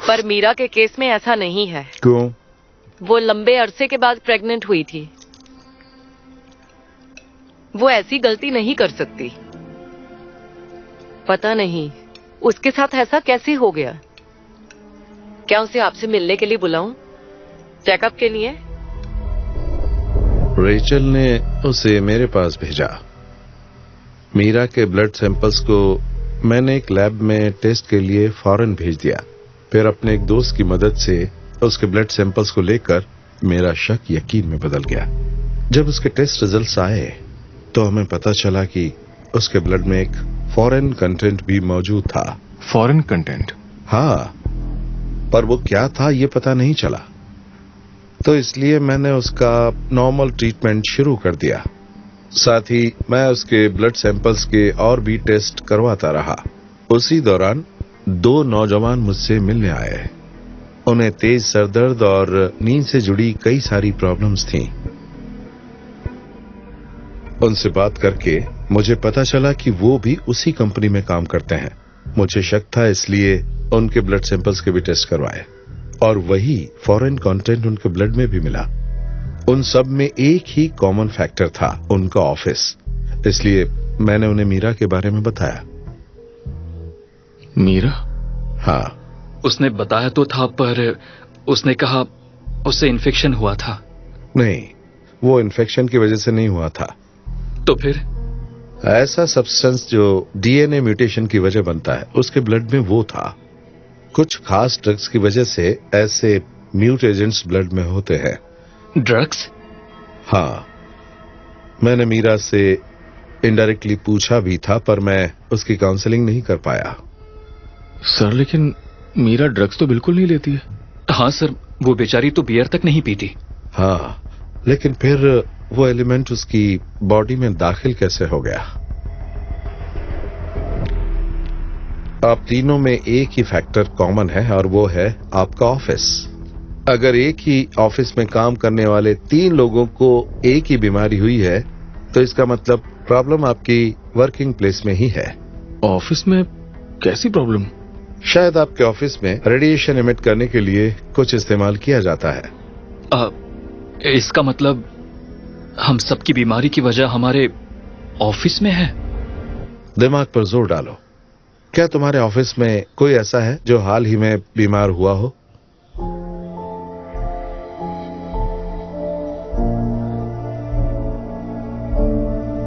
पर मीरा के केस में ऐसा नहीं है। क्यों? वो लंबे अरसे के बाद प्रेग्नेंट हुई थी। वो ऐसी गलती नहीं कर सकती। पता नहीं उसके साथ ऐसा कैसे हो गया। क्या उसे आपसे मिलने के लिए बुलाऊं? चेकअप के लिए? रेचल ने उसे मेरे पास भेजा। मीरा के ब्लड सैंपल्स को मैंने एक लैब में टेस्ट के लिए फॉरेन भेज दिया। फिर अपने एक दोस्त की मदद से उसके ब्लड सैंपल्स को लेकर मेरा शक यकीन में बदल गया। जब उसके टेस्ट रिजल्ट्स आए तो हमें पता चला कि उसके ब्लड में एक फॉरेन कंटेंट भी मौजूद था। Foreign content? हाँ, पर वो क्या था ये पता नहीं चला। तो इसलिए मैंने उसका नॉर्मल ट्रीटमेंट शुरू कर दिया। साथ ही मैं उसके ब्लड सैंपल्स के और भी टेस्ट करवाता रहा। उसी दौरान 2 नौजवान मुझसे मिलने आए। उन्हें तेज सरदर्द और नींद से जुड़ी कई सारी प्रॉब्लम्स थीं। उनसे बात करके मुझे पता चला कि वो भी उसी कंपनी में काम करते हैं। मुझे शक था, इसलिए उनके ब्लड सैंपल्स के भी टेस्ट करवाए और वही फॉरेन कंटेंट उनके ब्लड में भी मिला। उन सब में एक ही कॉमन फैक्टर था, उनका ऑफिस। इसलिए मैंने उन्हें मीरा के बारे में बताया। मीरा? हाँ। उसने बताया तो था, पर उसने कहा उससे इन्फेक्शन हुआ था। नहीं, वो इन्फेक्शन की वजह से नहीं हुआ था। तो फिर? ऐसा सब्सटेंस जो डीएनए म्यूटेशन की वजह बनता है, उसके ब्लड में वो था। कुछ खास ड्रग्स की वजह से ऐसे म्यूट एजेंट्स ब्लड में होते हैं। ड्रग्स? हाँ, मैंने मीरा से इनडायरेक्टली पूछा भी था, पर मैं उसकी काउंसलिंग नहीं कर पाया। सर, लेकिन मीरा ड्रग्स तो बिल्कुल नहीं लेती है। हाँ सर, वो बेचारी तो बियर तक नहीं पीती। हाँ, लेकिन फिर वो एलिमेंट उसकी बॉडी में दाखिल कैसे हो गया? आप तीनों में एक ही फैक्टर कॉमन है और वो है आपका ऑफिस। अगर एक ही ऑफिस में काम करने वाले 3 लोगों को एक ही बीमारी हुई है तो इसका मतलब प्रॉब्लम आपकी वर्किंग प्लेस में ही है। ऑफिस में कैसी प्रॉब्लम? शायद आपके ऑफिस में रेडिएशन एमिट करने के लिए कुछ इस्तेमाल किया जाता है। इसका मतलब हम सबकी बीमारी की वजह हमारे ऑफिस में है? दिमाग पर जोर डालो। क्या तुम्हारे ऑफिस में कोई ऐसा है जो हाल ही में बीमार हुआ हो?